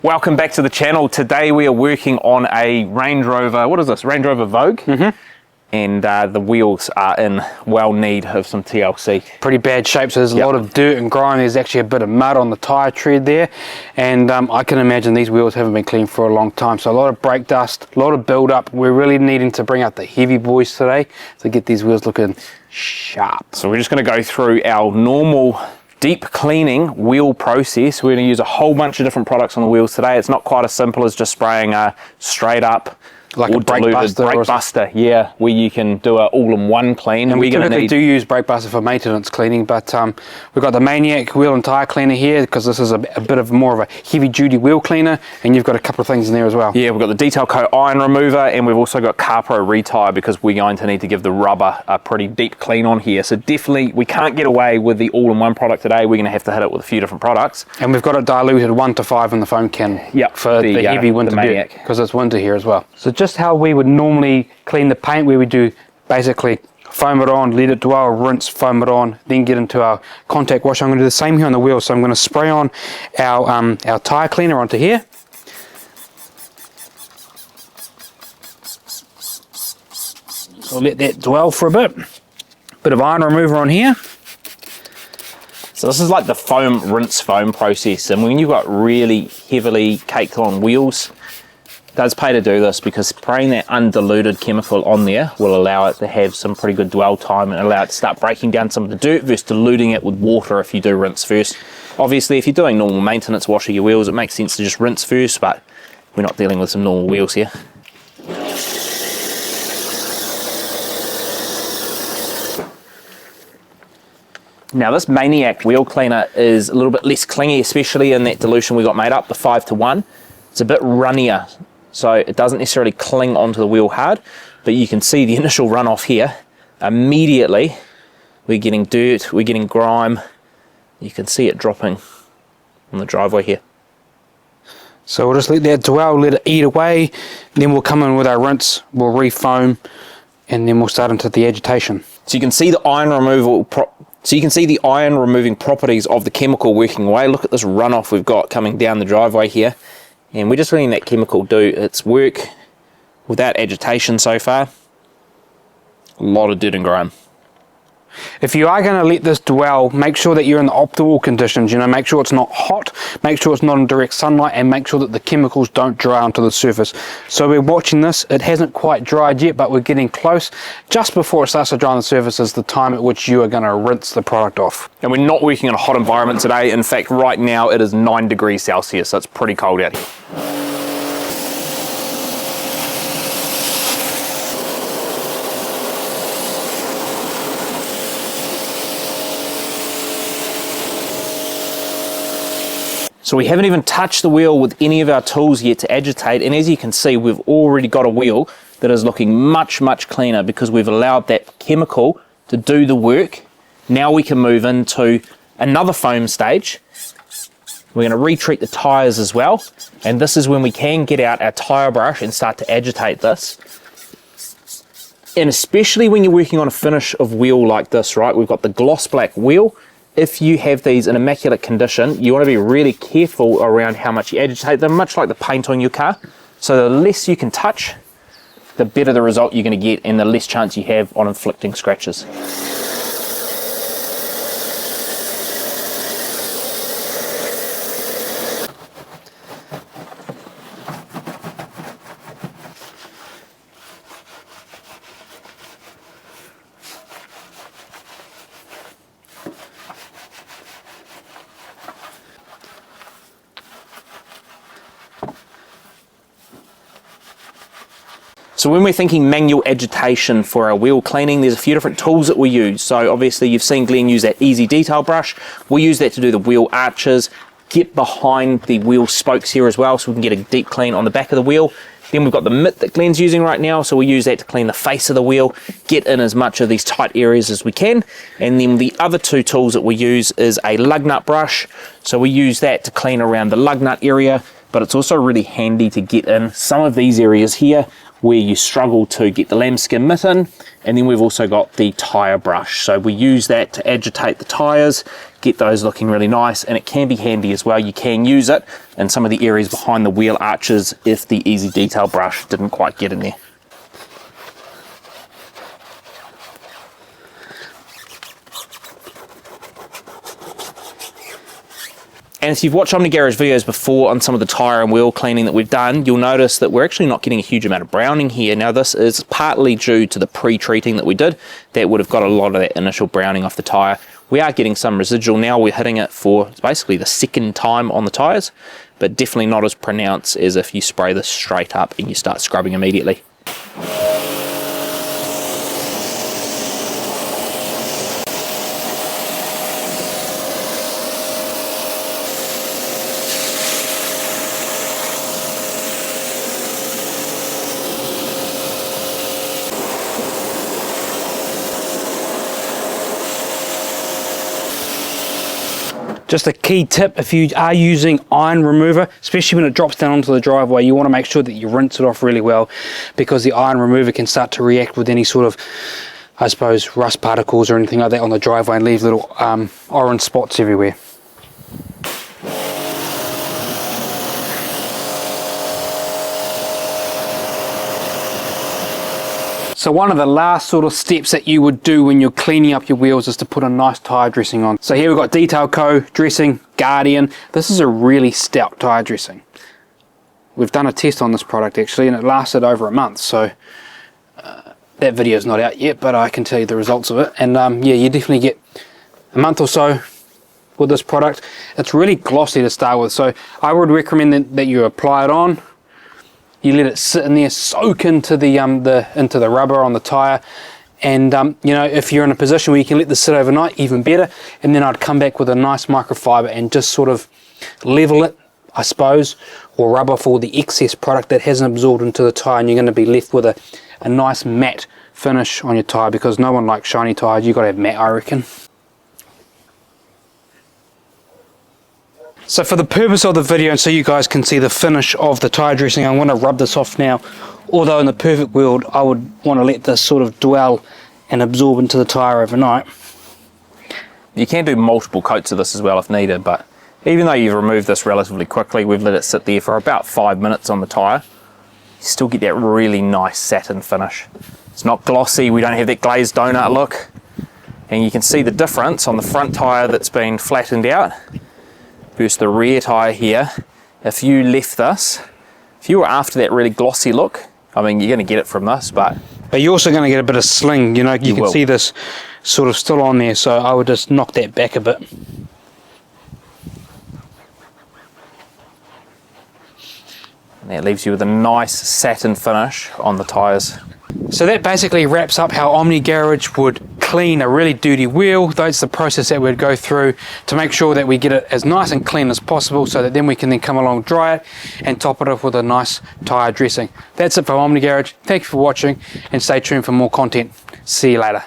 Welcome back to the channel. Today we are working on a Range Rover, what is this? Range Rover Vogue? And the wheels are in well need of some TLC. Pretty bad shape, so there's a lot of dirt and grime. There's actually a bit of mud on the tyre tread there, and I can imagine these wheels haven't been cleaned for a long time, so a lot of brake dust, a lot of build up. We're really needing to bring out the heavy boys today to get these wheels looking sharp. So we're just going to go through our normal deep cleaning wheel process. We're going to use a whole bunch of different products on the wheels today. It's not quite as simple as just spraying straight up like a brake buster, yeah, where you can do an all-in-one clean. And we typically do use brake buster for maintenance cleaning, but we've got the Maniac wheel and tyre cleaner here because this is a bit of more of a heavy-duty wheel cleaner, and you've got a couple of things in there as well. Yeah, we've got the detail coat iron remover, and we've also got CarPro Re-Tyre because we're going to need to give the rubber a pretty deep clean on here. So definitely, we can't get away with the all-in-one product today. We're going to have to hit it with a few different products. And we've got it diluted 1 to 5 in the foam can for the heavy winter dirt, because it's winter here as well. So just how we would normally clean the paint, where we do basically foam it on, let it dwell, rinse, foam it on, then get into our contact wash. I'm going to do the same here on the wheel. So I'm going to spray on our tyre cleaner onto here. So let that dwell for a bit. Bit of iron remover on here. So this is like the foam rinse foam process, and when you've got really heavily caked on wheels, it does pay to do this because spraying that undiluted chemical on there will allow it to have some pretty good dwell time and allow it to start breaking down some of the dirt versus diluting it with water if you do rinse first. Obviously, if you're doing normal maintenance wash of your wheels, it makes sense to just rinse first, but we're not dealing with some normal wheels here. Now this Maniac wheel cleaner is a little bit less clingy, especially in that dilution we got made up, the 5:1. It's a bit runnier, so it doesn't necessarily cling onto the wheel hard, but you can see the initial runoff here. Immediately, we're getting dirt, we're getting grime. You can see it dropping on the driveway here. So we'll just let that dwell, let it eat away, then we'll come in with our rinse, we'll re-foam, and then we'll start into the agitation. So you can see the iron removal removing properties of the chemical working away. Look at this runoff we've got coming down the driveway here. And we're just letting that chemical do its work without agitation so far. A lot of dirt and grime. If you are going to let this dwell, make sure that you're in the optimal conditions. You know, make sure it's not hot, make sure it's not in direct sunlight, and make sure that the chemicals don't dry onto the surface. So we're watching this. It hasn't quite dried yet, but we're getting close. Just before it starts to dry on the surface is the time at which you are going to rinse the product off. And we're not working in a hot environment today. In fact, right now it is 9 degrees Celsius, so it's pretty cold out here. So we haven't even touched the wheel with any of our tools yet to agitate, and as you can see, we've already got a wheel that is looking much, much cleaner because we've allowed that chemical to do the work. Now we can move into another foam stage. We're going to retreat the tyres as well, and this is when we can get out our tyre brush and start to agitate this. And especially when you're working on a finish of wheel like this, right? We've got the gloss black wheel. If you have these in immaculate condition, you want to be really careful around how much you agitate them, much like the paint on your car. So the less you can touch, the better the result you're going to get and the less chance you have on inflicting scratches. So when we're thinking manual agitation for our wheel cleaning, there's a few different tools that we use. So obviously you've seen Glenn use that easy detail brush. We use that to do the wheel arches, get behind the wheel spokes here as well, so we can get a deep clean on the back of the wheel. Then we've got the mitt that Glenn's using right now, so we use that to clean the face of the wheel, get in as much of these tight areas as we can. And then the other two tools that we use is a lug nut brush. So we use that to clean around the lug nut area, but it's also really handy to get in some of these areas here where you struggle to get the lambskin mitten. And then we've also got the tyre brush. So we use that to agitate the tyres, get those looking really nice, and it can be handy as well. You can use it in some of the areas behind the wheel arches if the Easy Detail brush didn't quite get in there. And if you've watched Omni Garage videos before on some of the tyre and wheel cleaning that we've done, you'll notice that we're actually not getting a huge amount of browning here. Now this is partly due to the pre-treating that we did. That would have got a lot of that initial browning off the tyre. We are getting some residual now. We're hitting it for basically the second time on the tyres, but definitely not as pronounced as if you spray this straight up and you start scrubbing immediately. Just a key tip, if you are using iron remover, especially when it drops down onto the driveway, you want to make sure that you rinse it off really well, because the iron remover can start to react with any sort of, I suppose, rust particles or anything like that on the driveway and leave little orange spots everywhere. So one of the last sort of steps that you would do when you're cleaning up your wheels is to put a nice tyre dressing on. So here we've got Detail Co. dressing, Guardian. This is a really stout tyre dressing. We've done a test on this product actually, and it lasted over a month. So that video is not out yet, but I can tell you the results of it. And yeah, you definitely get a month or so with this product. It's really glossy to start with. So I would recommend that you apply it on. You let it sit in there, soak into the rubber on the tyre, and you know, if you're in a position where you can let this sit overnight, even better. And then I'd come back with a nice microfiber and just sort of level it, I suppose, or rub off all the excess product that hasn't absorbed into the tyre, and you're going to be left with a nice matte finish on your tyre, because no one likes shiny tyres. You've got to have matte, I reckon. So for the purpose of the video, and so you guys can see the finish of the tyre dressing, I want to rub this off now. Although in the perfect world, I would want to let this sort of dwell and absorb into the tyre overnight. You can do multiple coats of this as well if needed, but even though you've removed this relatively quickly, we've let it sit there for about 5 minutes on the tyre, you still get that really nice satin finish. It's not glossy, we don't have that glazed donut look, and you can see the difference on the front tyre that's been flattened out versus the rear tyre here. If you left this, if you were after that really glossy look, I mean, you're going to get it from this, but you're also going to get a bit of sling, you know, you can see this sort of still on there, so I would just knock that back a bit. And that leaves you with a nice satin finish on the tyres. So that basically wraps up how Omni Garage would clean a really dirty wheel. That's the process that we'd go through to make sure that we get it as nice and clean as possible, so that then we can then come along, dry it, and top it off with a nice tyre dressing. That's it for Omni Garage. Thank you for watching, and stay tuned for more content. See you later.